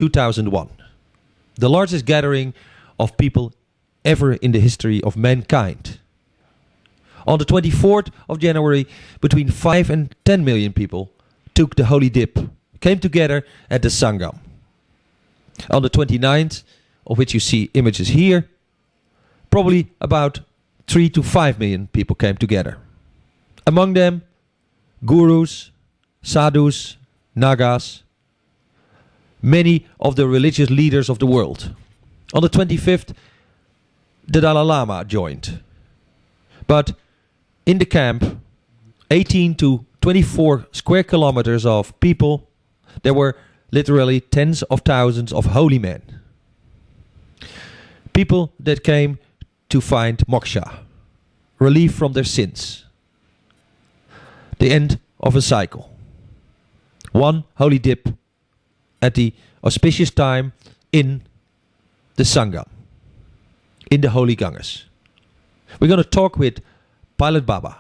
2001. The largest gathering of people ever in the history of mankind. On the 24th of January, between 5 and 10 million people took the holy dip, came together at the Sangam. On the 29th, of which you see images here, probably about 3 to 5 million people came together. Among them, gurus, sadhus, nagas, many of the religious leaders of the world. On the 25th, the Dalai Lama joined. But in the camp, 18 to 24 square kilometers of people, there were literally tens of thousands of holy men. People that came to find moksha, relief from their sins. The end of a cycle. One holy dip at the auspicious time in the Sangam, in the Holy Ganges. We're going to talk with Pilot Baba,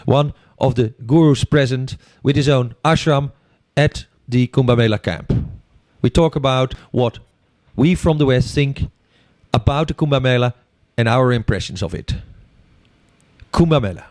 one of the gurus present with his own ashram at the Kumbh Mela camp. We talk about what we from the West think about the Kumbh Mela and our impressions of it. Kumbh Mela.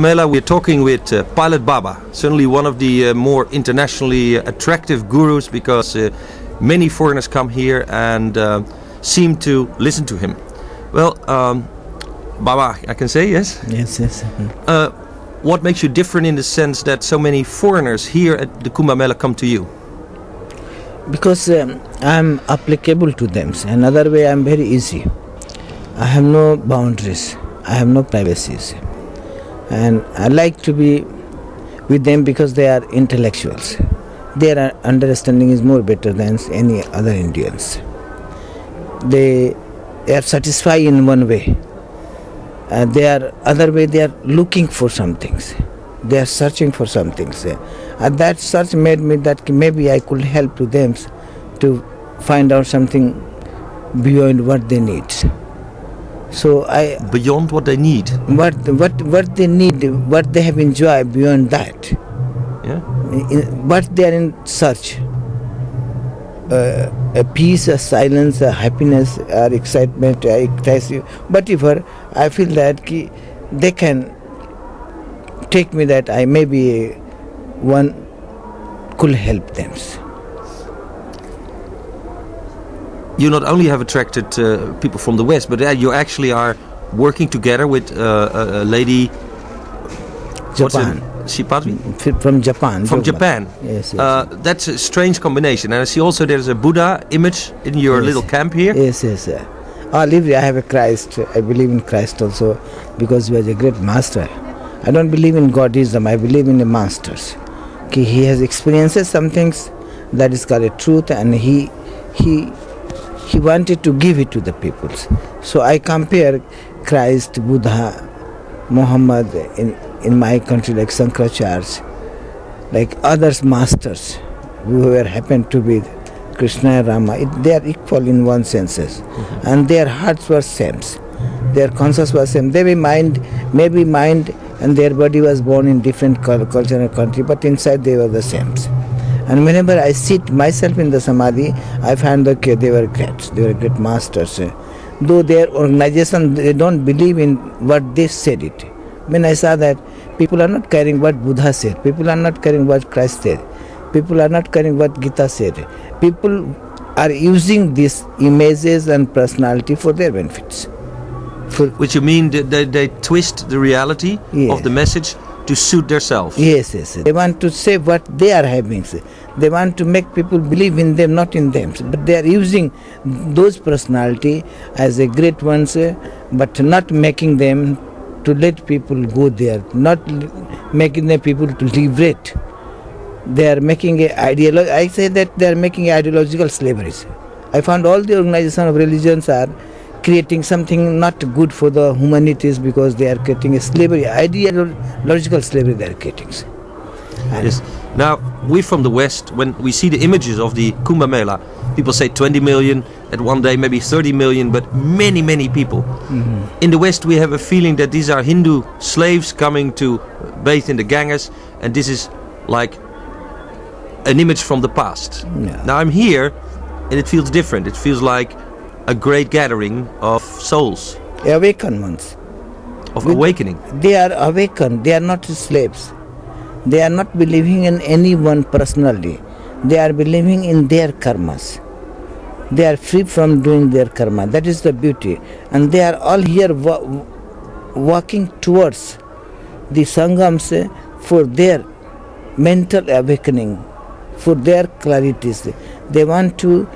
Mela, we're talking with Pilot Baba, certainly one of the more internationally attractive gurus, because many foreigners come here and seem to listen to him. Well, Baba, I can say, yes? Yes. What makes you different in the sense that so many foreigners here at the Kumbh Mela come to you? Because I'm applicable to them. Another way, I'm very easy. I have no boundaries. I have no privacies. And I like to be with them because they are intellectuals. Their understanding is more better than any other Indians. They are satisfied in one way. Their other way, they are looking for some things. They are searching for some things. And that search made me that maybe I could help to them to find out something beyond what they need. So beyond what they need. What they need, what they have enjoyed beyond that. Yeah. What they are in search. A peace, a silence, a happiness, or excitement, whatever. I feel that they can take me that I maybe one could help them. You not only have attracted people from the West, but you actually are working together with a lady. Japan. From Japan. From Japan. Yes. That's a strange combination. And I see also there's a Buddha image in your little camp here. Yes. I have a Christ. I believe in Christ also because he was a great master. I don't believe in Godism. I believe in the masters. He has experienced some things that is called a truth, and he wanted to give it to the people. So I compare Christ, Buddha, Muhammad in my country, like Shankaracharya, like others masters who happened to be Krishna and Rama. They are equal in one sense, and their hearts were same. Their conscience was same. They maybe mind, and their body was born in different culture and country, but inside they were the same. And whenever I sit myself in the samadhi, I find that they were great. They were great masters. Though their organization, they don't believe in what they said it. When I saw that people are not caring what Buddha said, people are not caring what Christ said, people are not caring what Gita said. People are using these images and personality for their benefits. Which you mean they twist the reality of the message to suit themselves? Yes. They want to say what they are having. They want to make people believe in them, not in them. But they are using those personality as a great ones, but not making them to let people go there, not making the people to liberate. They are making I say that they are making ideological slavery. I found all the organization of religions are creating something not good for the humanities because they are creating a slavery, ideological slavery they are creating. Yes. Now, we from the West, when we see the images of the Kumbh Mela, people say 20 million, at one day maybe 30 million, but many, many people. Mm-hmm. In the West, we have a feeling that these are Hindu slaves coming to bathe in the Ganges, and this is like an image from the past. Yeah. Now I'm here, and it feels different. It feels like a great gathering of souls. Awakened ones. Of awakening. They are awakened. They are not slaves. They are not believing in anyone personally. They are believing in their karmas. They are free from doing their karma. That is the beauty. And they are all here walking towards the Sangams for their mental awakening, for their clarities. They want to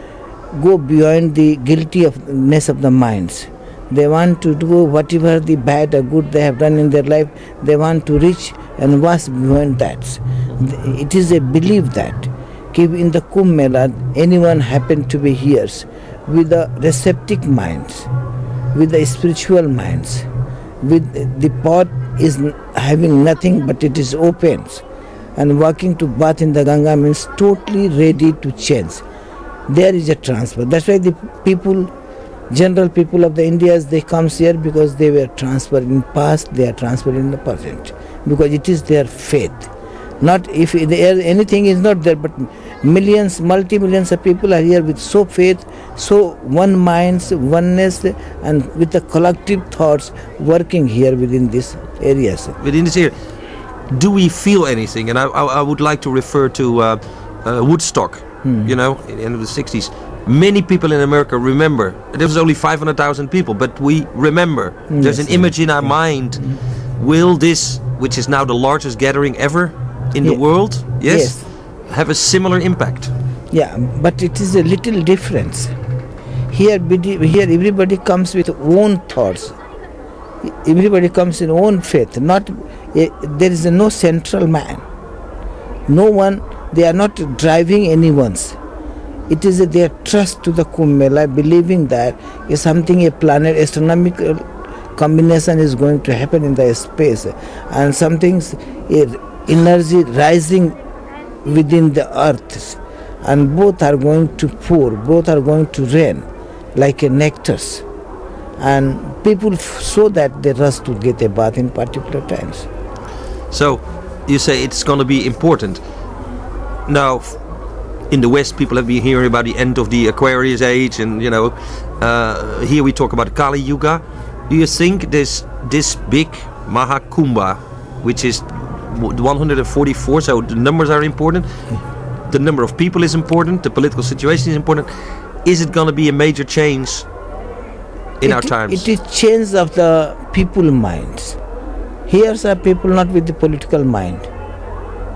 go beyond the guiltiness of the minds. They want to do whatever the bad or good they have done in their life. They want to reach and wash beyond that. It is a belief that in the Kumbh Mela, anyone happen to be here with the receptive minds, with the spiritual minds, with the pot is having nothing but it is open, and walking to bath in the Ganga means totally ready to change. There is a transfer. That's why the people, general people of the Indias, they come here because they were transferred in past, they are transferred in the present, because it is their faith. Not if anything is not there, but millions, multi-millions of people are here with so faith, so one minds, oneness, and with the collective thoughts working here within these areas. Within this area, do we feel anything? And I would like to refer to Woodstock. You know, in the end of the 60s. Many people in America remember. There was only 500,000 people, but we remember. There's an image in our mind. Will this, which is now the largest gathering ever in the world, yes, have a similar impact? Yeah, but it is a little difference. Here everybody comes with own thoughts. Everybody comes in own faith. There is no central man. No one. They are not driving anyone's. It is their trust to the Kumbh Mela, believing that is something, a planet, astronomical combination is going to happen in the space, and something's energy rising within the earth, and both are going to pour, both are going to rain like a nectars, and people so that they rush to get a bath in particular times. So you say it's going to be important. Now, in the West, people have been hearing about the end of the Aquarius age, and you know, here we talk about Kali Yuga. Do you think this big Mahakumbha, which is 144, so the numbers are important, the number of people is important, the political situation is important, is it going to be a major change in our times? It is change of the people minds. Here are people not with the political mind.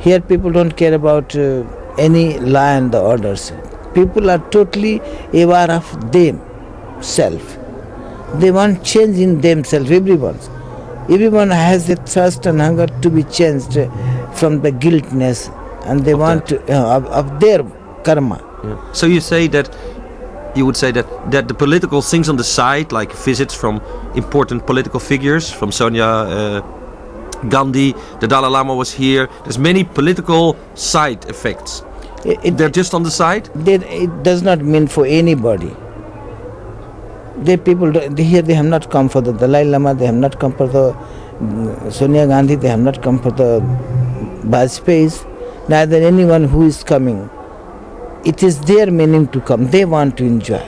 Here people don't care about any law and the orders. People are totally aware of themselves. They want change in themselves, Everyone has a thirst and hunger to be changed from the guiltness, and they want to, of their karma. Yeah. So you would say that the political things on the side, like visits from important political figures, from Sonia Gandhi, the Dalai Lama was here. There's many political side effects. They're just on the side? It does not mean for anybody. Here they have not come for the Dalai Lama, they have not come for the Sonia Gandhi, they have not come for the Vajpayee, neither anyone who is coming. It is their meaning to come. They want to enjoy.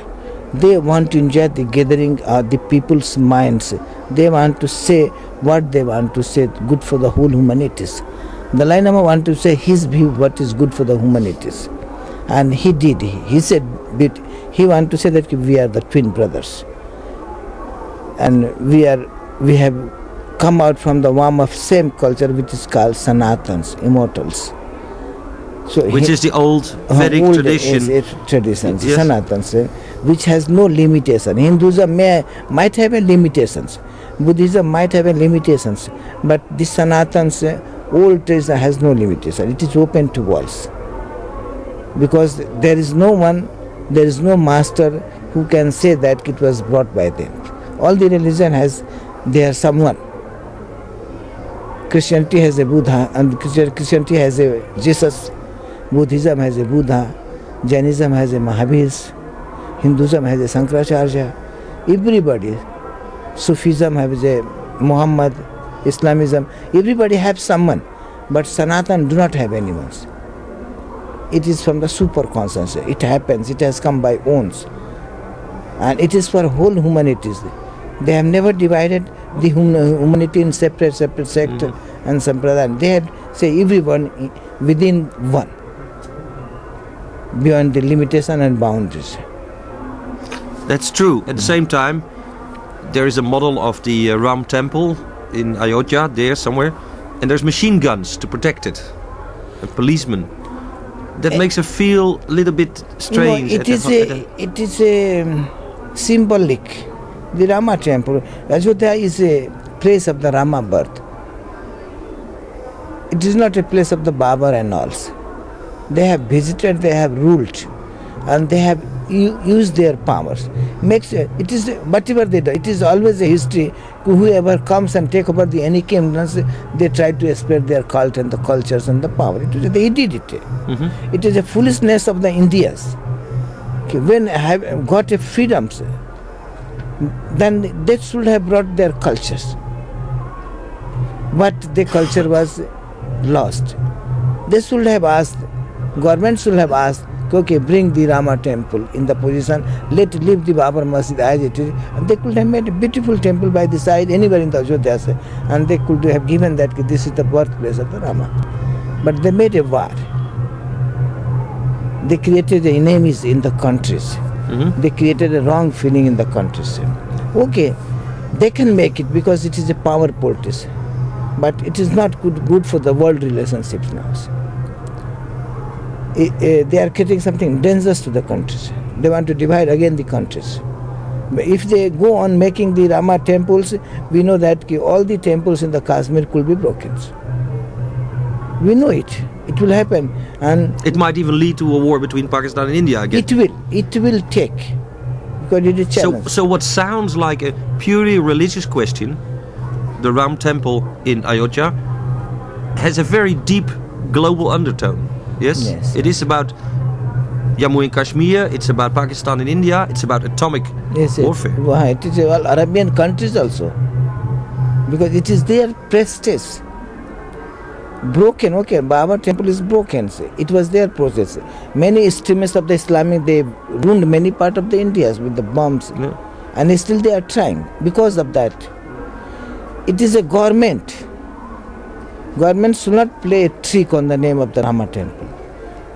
They want to enjoy the gathering of the people's minds. They want to say what they want to say, good for the whole humanities. The Dalai Lama want to say his view, what is good for the humanities. And he did. He said, he want to say that we are the twin brothers. And we have come out from the womb of same culture, which is called Sanatans, immortals. So which is the old Vedic tradition. Traditions, yes. Sanatans, which has no limitation. Hinduism might have a limitations. Buddhism might have a limitations. But the Sanatans, old tradition has no limitation. It is open to walls. Because there is no master who can say that it was brought by them. All the religion has someone. Christianity has a Buddha, and Christianity has a Jesus. Buddhism has a Buddha. Jainism has a Mahavir. Hinduism has a Shankaracharya. Everybody. Sufism has a Muhammad. Islamism. Everybody has someone. But Sanatan do not have anyone. It is from the super conscience. It happens. It has come by owns. And it is for whole humanities. They have never divided the humanity in separate sect and sampradaya. They have say everyone within one, beyond the limitation and boundaries. That's true. At the same time, there is a model of the Ram temple in Ayodhya, there somewhere, and there's machine guns to protect it, and policemen. That makes it feel a little bit strange. It is a symbolic. The Rama temple, Ayodhya is a place of the Rama birth. It is not a place of the Babar and all. They have visited, they have ruled, and they have used their powers. It is whatever they do. It is always a history. Whoever comes and take over any kingdoms, they try to spread their cult and the cultures and the power. They did it. Mm-hmm. It is a foolishness of the Indians. Okay, when I have got a freedom, then they should have brought their cultures. But the culture was lost. They should have asked Government should have asked, okay, bring the Rama temple in the position, leave the Babar Masjid as it is. And they could have made a beautiful temple by the side, anywhere in the Ajodhya, and they could have given that this is the birthplace of the Rama. But they made a war. They created enemies in the countries. They created a wrong feeling in the countries. Okay, they can make it because it is a power politics. But it is not good for the world relationships now. They are creating something dangerous to the countries. They want to divide again the countries. But if they go on making the Rama temples, we know that all the temples in the Kashmir could be broken. We know it. It will happen, and it might even lead to a war between Pakistan and India again. It will take, because it is a challenge. So what sounds like a purely religious question, the Ram temple in Ayodhya, has a very deep global undertone. Yes? Yes. It is about Jammu and Kashmir, it's about Pakistan and India, it's about atomic warfare. Why? It is all Arabian countries also. Because it is their prestige. Broken, okay, Baba temple is broken. It was their process. Many extremists of the Islamic, they ruined many part of the India with the bombs. Yeah. And still they are trying. Because of that, it is a government. Government should not play a trick on the name of the Rama temple.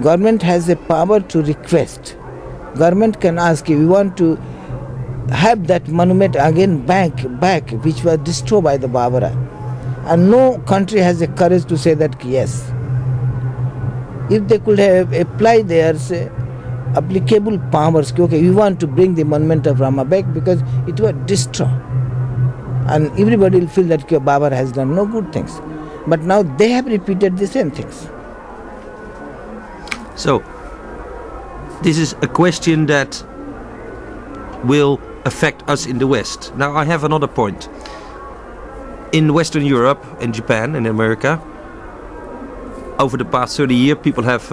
Government has the power to request. Government can ask if we want to have that monument again back, which was destroyed by the Babara. And no country has the courage to say that yes. If they could have applied their applicable powers, okay, we want to bring the monument of Rama back because it was destroyed. And everybody will feel that Babar has done no good things. But now they have repeated the same things. So, this is a question that will affect us in the West. Now, I have another point. In Western Europe, in Japan and America, over the past 30 years, people have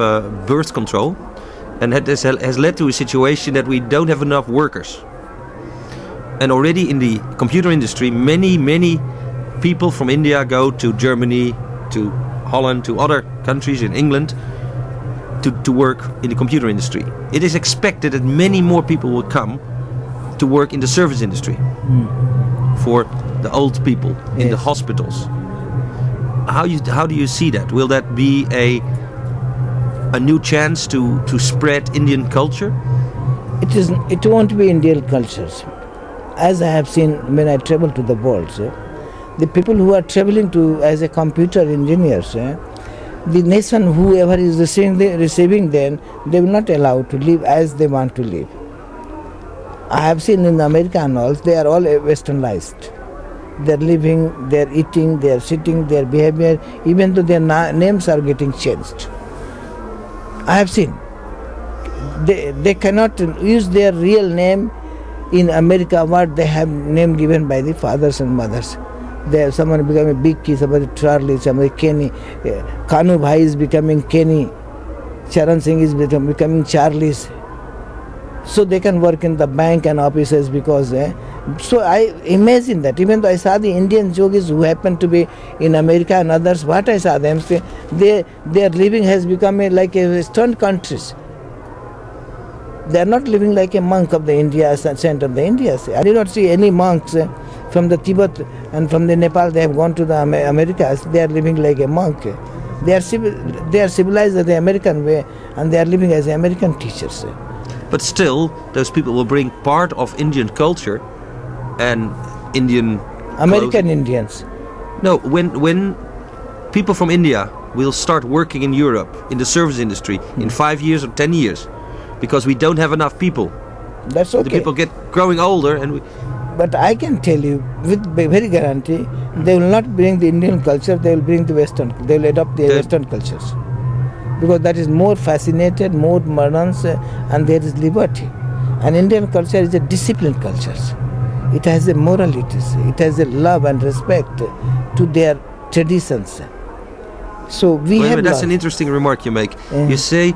birth control, and that has led to a situation that we don't have enough workers. And already in the computer industry, many people from India go to Germany, to Holland, to other countries in England to work in the computer industry. It is expected that many more people will come to work in the service industry for the old people in the hospitals. How do you see that? Will that be a new chance to spread Indian culture? It won't be Indian cultures. As I have seen when I travel to the world, the people who are traveling to as a computer engineers, the nation whoever is receiving them, they will not allow to live as they want to live. I have seen in America and all, they are all westernized. They are living, they are eating, they are sitting, their behavior, even though their names are getting changed. I have seen. They cannot use their real name in America, what they have name given by the fathers and mothers. They have someone becoming Biggie, somebody Charlie, somebody Kenny. Kanu Bhai is becoming Kenny. Charan Singh is becoming Charlie's. So they can work in the bank and offices because. So I imagine that. Even though I saw the Indian yogis who happen to be in America and others, what I saw them say, their living has become like a Western countries. They are not living like a monk of the India, center of the India. I did not see any monks from the Tibet and from the Nepal. They have gone to the Americas. They are living like a monk. They are civilized the American way, and they are living as American teachers. But still, those people will bring part of Indian culture and Indian American clothing. Indians. No, when people from India will start working in Europe in the service industry in 5 years or 10 years, because we don't have enough people. That's okay. The people get growing older, and But I can tell you with very guarantee, they will not bring the Indian culture. They will bring the Western. They will adopt the Western cultures, because that is more fascinated, more modern, and there is liberty. And Indian culture is a disciplined culture. It has a morality. It has a love and respect to their traditions. So we have. That's an interesting remark you make. You say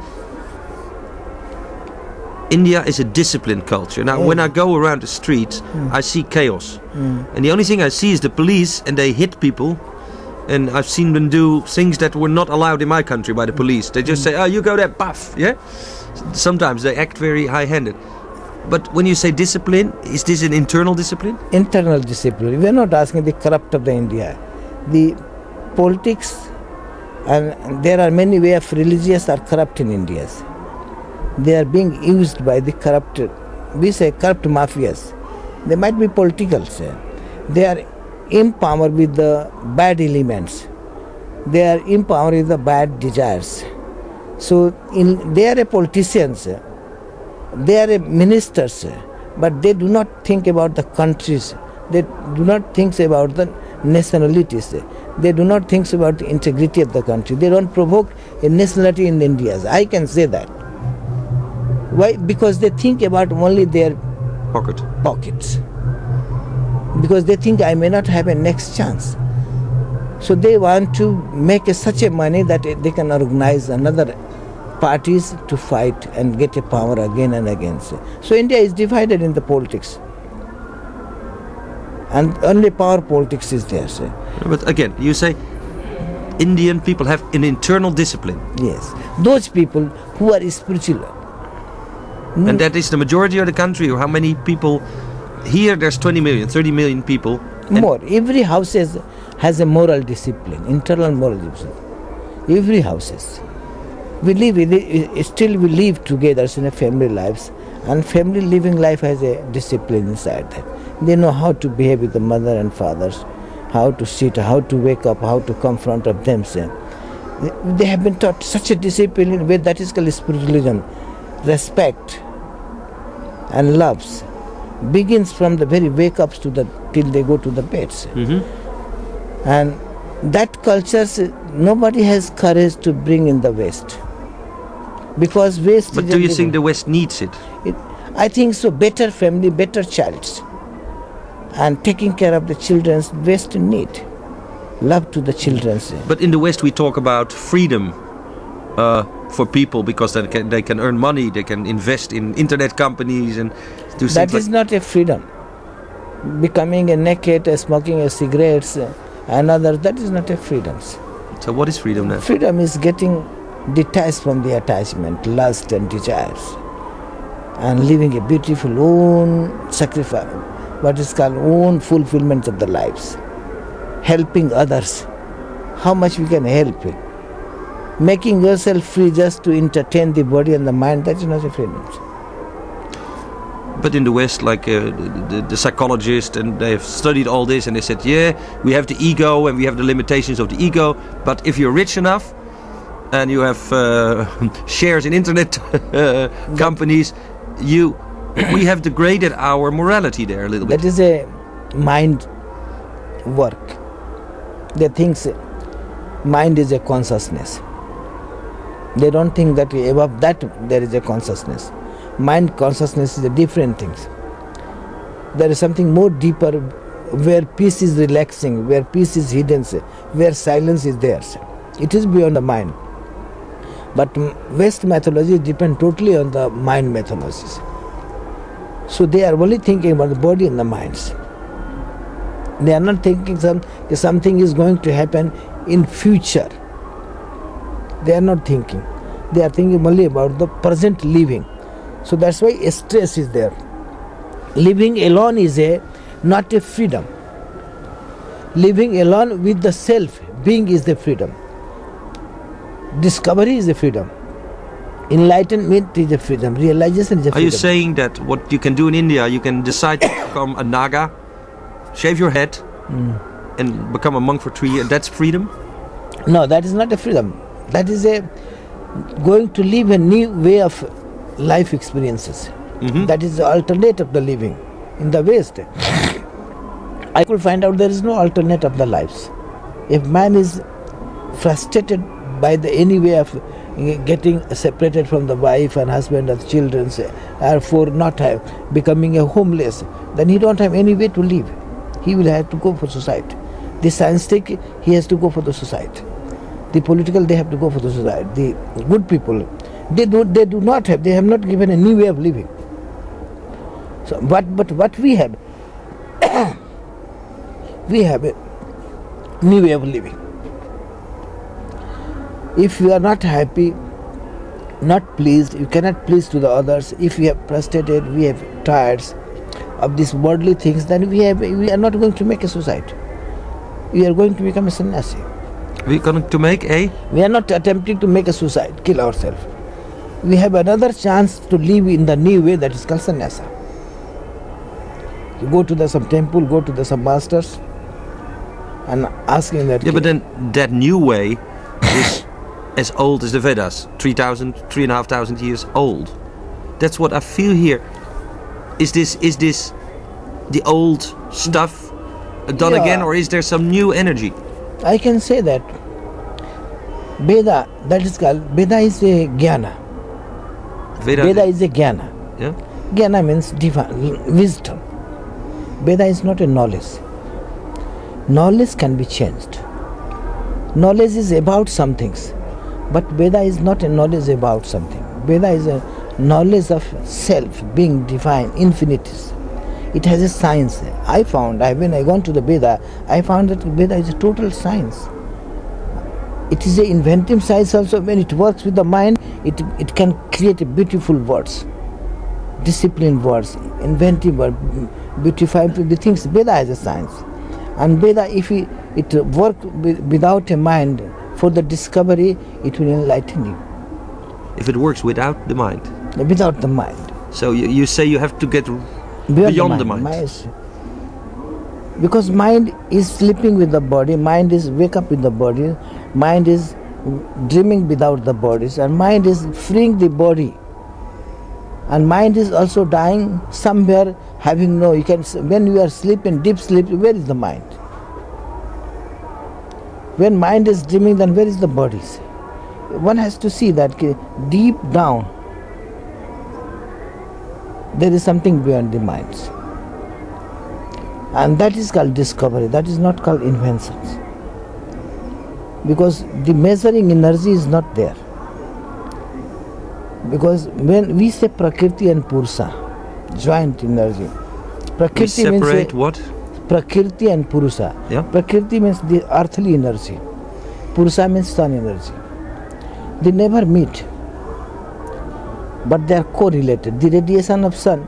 India is a disciplined culture. Now, when I go around the streets, I see chaos. And the only thing I see is the police, and they hit people And I've seen them do things that were not allowed in my country by the police. They just say, "Oh, you go there, puff." Yeah. Sometimes they act very high-handed. But when you say discipline, is this an internal discipline? Internal discipline. We are not asking the corrupt of the India. The politics, and there are many ways of religious are corrupt in India. They are being used by the corrupt, we say corrupt mafias. They might be political, sir. They are empowered with the bad elements. They are empowered with the bad desires. So they are a politicians, they are a ministers, but they do not think about the countries. They do not think about the nationalities. They do not think about the integrity of the country. They don't provoke a nationality in India. I can say that. Why? Because they think about only their pockets. Because they think I may not have a next chance. So they want to make such a money that they can organize another parties to fight and get a power again and again. So India is divided in the politics. And only power politics is there. Sir. But again, you say Indian people have an internal discipline. Yes. Those people who are spiritual. And that is the majority of the country, or how many people? Here there's 20 million, 30 million people. More. Every house has a moral discipline, internal moral discipline. Every house has. We live together in a family lives, and family living life has a discipline inside that. They know how to behave with the mother and fathers, how to sit, how to wake up, how to confront of themselves. They have been taught such a discipline where that is called spiritualism. Respect and loves begins from the very wake ups to till they go to the beds. Mm-hmm. And that culture nobody has courage to bring in the West. Because West. But do you think the West needs it? I think so. Better family, better child, and taking care of the children. West need love to the children. But in the West, we talk about freedom for people because they can earn money, they can invest in internet companies and do things. That is not a freedom. Becoming a naked, smoking a cigarettes, and others. That is not a freedom. So what is freedom then? Freedom is getting detached from the attachment, lust and desires, and living a beautiful own sacrifice, what is called own fulfillment of the lives, helping others, how much we can help, making yourself free just to entertain the body and the mind. That is not a freedom. But in the West, like the psychologists, and they've studied all this, and they said, yeah, we have the ego and we have the limitations of the ego, but if you're rich enough and you have shares in internet companies, we have degraded our morality there a little bit. That is a mind work. They think mind is a consciousness. They don't think that above that there is a consciousness. Mind consciousness is a different thing. There is something more deeper where peace is relaxing, where peace is hidden, where silence is there. It is beyond the mind. But West mythology depends totally on the mind mythologies. So they are only thinking about the body and the minds. They are not thinking something is going to happen in future. They are not thinking. They are thinking only about the present living. So that's why stress is there. Living alone is not a freedom. Living alone with the self, being is the freedom. Discovery is a freedom. Enlightenment is a freedom. Realization is a freedom. Are you saying that what you can do in India, you can decide to become a Naga, shave your head, and become a monk for 3 years? That's freedom? No, that is not a freedom. That is going to live a new way of life experiences. Mm-hmm. That is the alternate of the living. In the West, I could find out there is no alternate of the lives. If man is frustrated by any way of getting separated from the wife and husband and children, or for not becoming a homeless, then he don't have any way to live. He will have to go for society. The scientific, he has to go for the society. The political, they have to go for the society. The good people, they have not given a new way of living. So, but what we have, we have a new way of living. If you are not happy, not pleased, you cannot please to the others. If we are frustrated, we have tired of these worldly things, then we are not going to make a suicide. We are going to become a sannyasi. We're going to make a... We are not attempting to make a suicide, kill ourselves. We have another chance to live in the new way, that is called sannyasa. You go to some temple, go to some masters and asking that... Yeah, but then that new way is as old as the Vedas, 3,500 years old. That's what I feel here. Is this the old stuff done again, or is there some new energy? I can say that Veda, that is called, Veda is a jnana. Veda is a jnana. Yeah? Jnana means divine wisdom. Veda is not a knowledge. Knowledge can be changed. Knowledge is about some things, but Veda is not a knowledge about something. Veda is a knowledge of self, being divine, infinities. It has a science. I found, when I went to the Veda, I found that Veda is a total science. It is an inventive science also. When it works with the mind, it can create beautiful words, disciplined words, inventive words, beautify the things. Veda has a science. And Veda, if it works without a mind for the discovery, it will enlighten you. If it works without the mind? Without the mind. So you say you have to get beyond the mind. Because mind is sleeping with the body, mind is wake up with the body, mind is dreaming without the bodies, and mind is freeing the body. And mind is also dying somewhere, having no, when you are sleeping, deep sleep, where is the mind? When mind is dreaming, then where is the body? One has to see that deep down, there is something beyond the minds. And that is called discovery, that is not called inventions. Because the measuring energy is not there. Because when we say Prakriti and Purusha, joint energy. Prakriti we separate means what? Prakriti and Purusha. Yeah? Prakriti means the earthly energy. Purusha means sun energy. They never meet, but they are correlated. The radiation of sun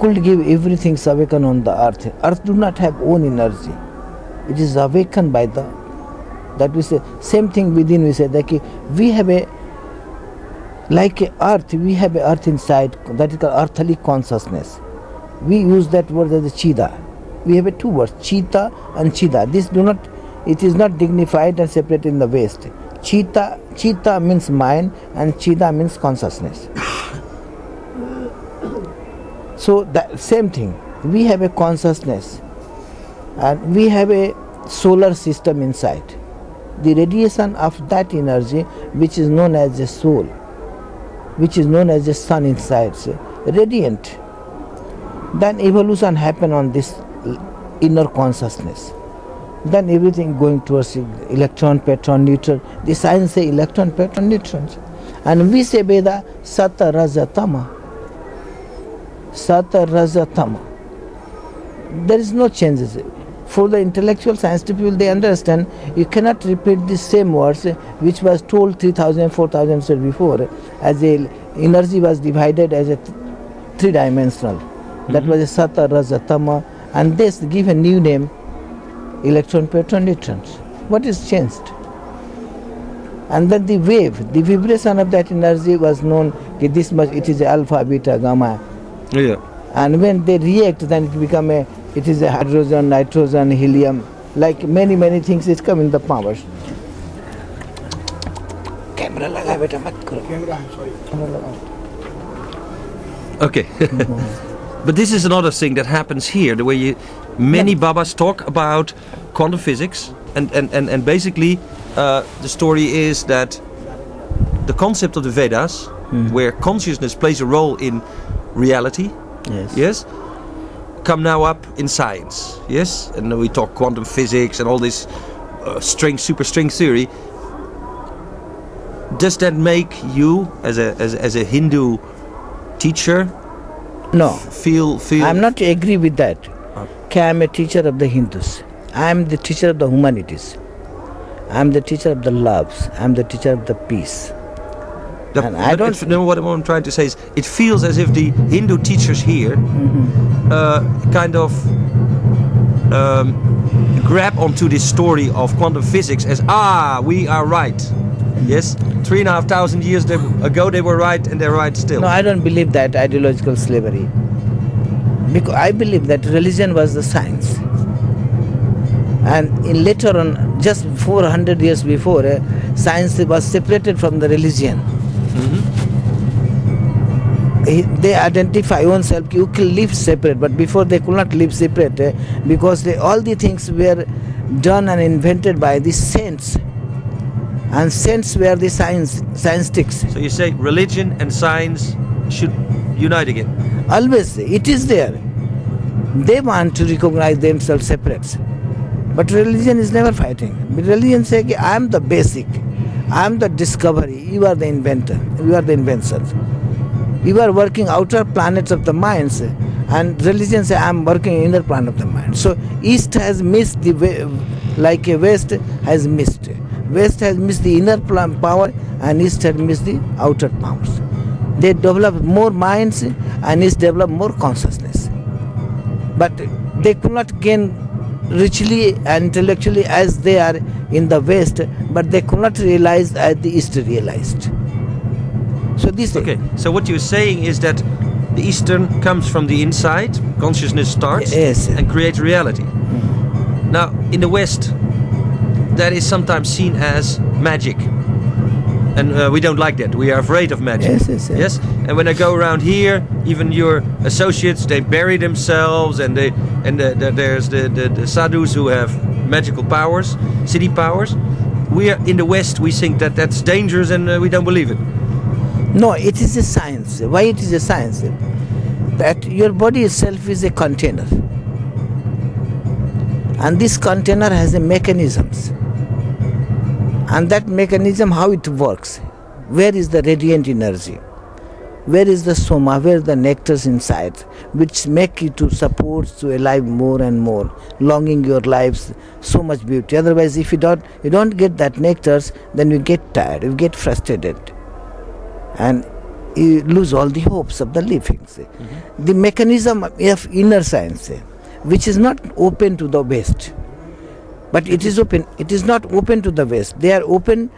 could give everything awaken on the earth. Earth do not have own energy. It is awakened by that we say, same thing within we say that we have like a earth, we have a earth inside, that is called earthly consciousness. We use that word as a chida. We have two words, chita and chida. It is not dignified and separate in the West. Chita means mind and chida means consciousness. So that same thing, we have a consciousness and we have a solar system inside. The radiation of that energy, which is known as the soul, which is known as the sun inside, radiant. Then evolution happen on this inner consciousness. Then everything going towards electron, proton, neutron. The science say electron, proton, neutrons. And we say Veda, Sata, Raja, Tama. Sata, Raja, Tama. There is no changes. For the intellectual science people, they understand you cannot repeat the same words which was told 3,000, 4,000 years before, as the energy was divided as a three-dimensional. That was a Sata, Raja, Tama, and this give a new name, electron, proton, neutrons. What is changed? And then the wave, the vibration of that energy was known, this much, it is alpha, beta, gamma. Yeah. And when they react, then it is a hydrogen, nitrogen, helium, like many things is come in the powers. Camera laga beta mat karo. Camera laga. Okay. But this is another thing that happens here, the way many Babas talk about quantum physics, and basically the story is that the concept of the Vedas, where consciousness plays a role in reality, yes, come now up in science, yes, and then we talk quantum physics and all this super string theory. Does that make you, as a Hindu teacher, no, feel? I'm not agree with that. I am a teacher of the Hindus. I am the teacher of the humanities. I'm the teacher of the loves. I'm the teacher of the peace. And I don't know what I'm trying to say is it feels as if the Hindu teachers here kind of grab onto this story of quantum physics as we are right. Yes, 3,500 years ago they were right and they're right still. No, I don't believe that ideological slavery. Because I believe that religion was the science. And later on, just 400 years before, science was separated from the religion. They identify oneself, you can live separate, but before they could not live separate because all the things were done and invented by the saints. And saints were the scientists. So you say religion and science should unite again? Always, it is there. They want to recognize themselves separate. But religion is never fighting. Religion says, I am the basic. I am the discovery. You are the inventor. You are the inventions. You are working outer planets of the minds. And religion says, I am working inner planet of the mind. So East has missed the way, like a West has missed. West has missed the inner power and East has missed the outer powers. They develop more minds and East develop more consciousness. But they could not gain richly and intellectually as they are in the West, but they could not realize as the East realized. So this. Okay, so what you're saying is that the Eastern comes from the inside, consciousness starts and creates reality. Now, in the West, that is sometimes seen as magic. And we don't like that. We are afraid of magic. Yes? And when I go around here, even your associates, they bury themselves, and there's the sadhus who have magical powers, city powers. We are in the West. We think that that's dangerous, and we don't believe it. No, it is a science. Why it is a science? That your body itself is a container, and this container has a mechanisms. And that mechanism, how it works, where is the radiant energy, where is the soma, where is the nectars inside, which make you to support to alive more and more, longing your lives so much beauty. Otherwise, if you don't get that nectars, then you get tired, you get frustrated, and you lose all the hopes of the living. The mechanism of inner science, which is not open to the West. But it is open. It is not open to the West. They are open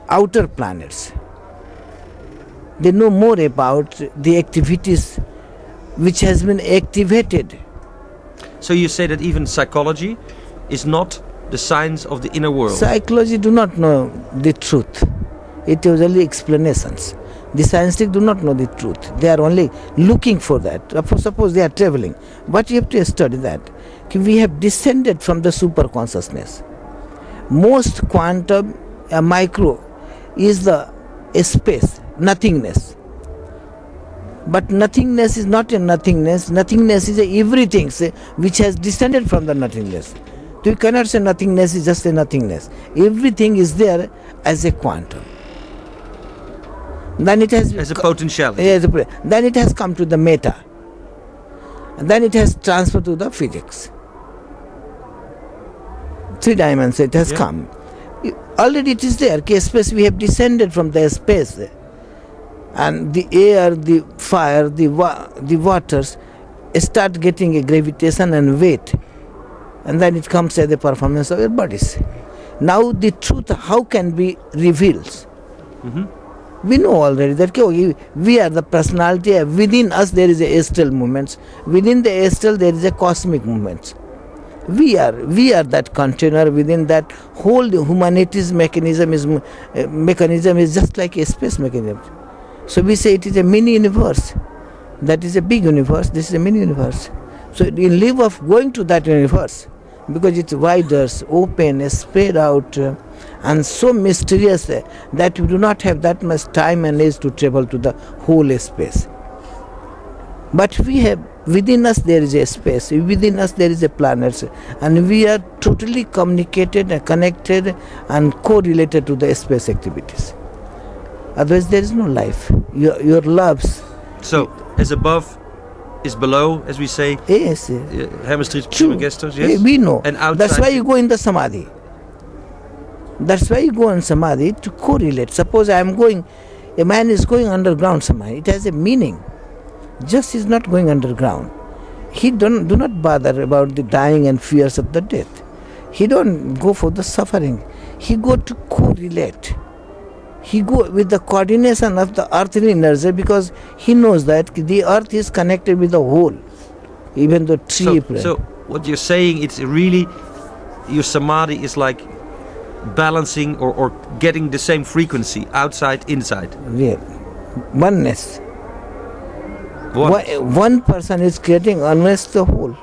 outer planets. They know more about the activities which has been activated. So you say that even psychology is not the science of the inner world? Psychology do not know the truth. It is only explanations. The scientists do not know the truth. They are only looking for that. Suppose they are traveling. But you have to study that. We have descended from the super consciousness. Most quantum, micro, is the space, nothingness. But nothingness is not a nothingness. Nothingness is a everything which has descended from the nothingness. So you cannot say nothingness is just a nothingness. Everything is there as a quantum. Then it has as a potentiality. Then it has come to the meta. And then it has transferred to the physics. 3 dimensions it has come. Already it is there. Space, we have descended from the space. And the air, the fire, the waters start getting a gravitation and weight. And then it comes as the performance of your bodies. Now the truth, how can be revealed? We know already that we are the personality. Within us there is a astral movement. Within the astral there is a cosmic movement. We are that container. Within that whole humanity's mechanism is just like a space mechanism. So we say it is a mini universe. That is a big universe. This is a mini universe. So in lieu of going to that universe, because it's wider, open, spread out, and so mysterious that we do not have that much time and age to travel to the whole space. But we have, within us there is a space, within us there is a planet, and we are totally communicated and connected and correlated to the space activities. Otherwise there is no life. Your loves. So, as above is below, as we say. Yes. Hermestrisch Trismegistus, yes. We know. And outside. That's why you go in the samadhi. That's why you go on samadhi, to correlate. Suppose a man is going underground samadhi, it has a meaning. Just is not going underground. He do not bother about the dying and fears of the death. He don't go for the suffering. He go to correlate. He go with the coordination of the earthly energy, because he knows that the earth is connected with the whole, even the tree. So what you're saying, it's really, your samadhi is like balancing or getting the same frequency, outside, inside. Real oneness. Oneness. One person is creating oneness the whole.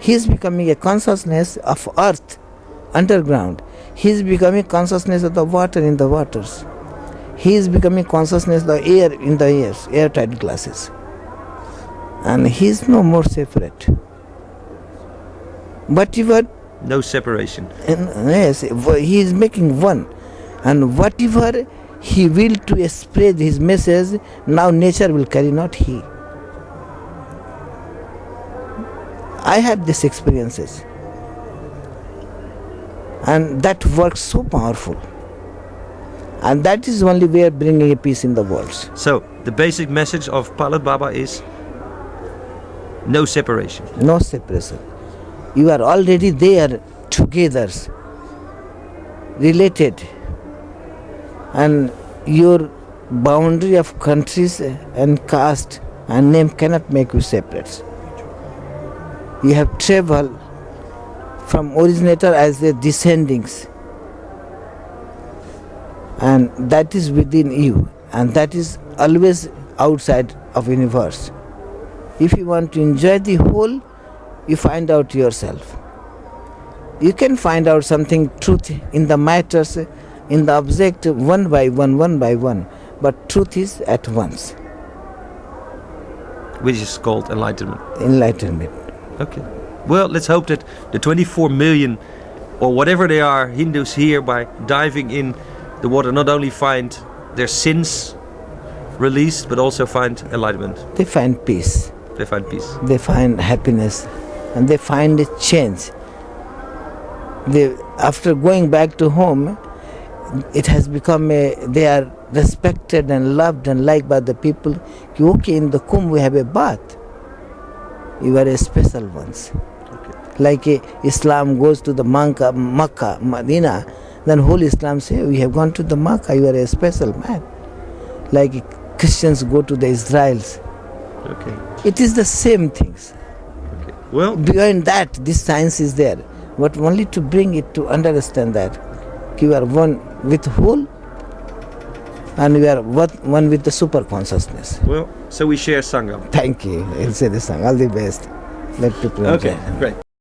He is becoming a consciousness of earth underground. He is becoming consciousness of the water in the waters. He is becoming consciousness of the air in the airs, airtight glasses. And he is no more separate. Whatever. No separation. Yes, he is making one. And whatever he will to spread his message, now nature will carry, not he. I had these experiences. And that works so powerful. And that is only way of bringing a peace in the world. So, the basic message of Palat Baba is no separation. No separation. You are already there, together, related. And your boundary of countries and caste and name cannot make you separate. You have traveled from originator as the descendings, and that is within you, and that is always outside of universe. If you want to enjoy the whole, you find out yourself. You can find out something truth in the matters, in the object, one by one, but truth is at once. Which is called enlightenment. Enlightenment. Okay. Well, let's hope that the 24 million, or whatever they are, Hindus here, by diving in the water, not only find their sins released, but also find enlightenment. They find peace. They find peace. They find happiness, and they find a change. After going back to home, it has become they are respected and loved and liked by the people. Okay, in the Kumbh we have a bath. You are a special ones. Like Islam goes to the Makkah, Medina, then whole Islam say, we have gone to the Makkah, you are a special man. Like Christians go to the Israels. Okay. It is the same things. Okay. Well, beyond that, this science is there, but only to bring it to understand that you are one with whole, and we are one with the super consciousness. Well, so we share Sangam. Thank you. I'll say the song. All the best. Let people enjoy. Okay, great.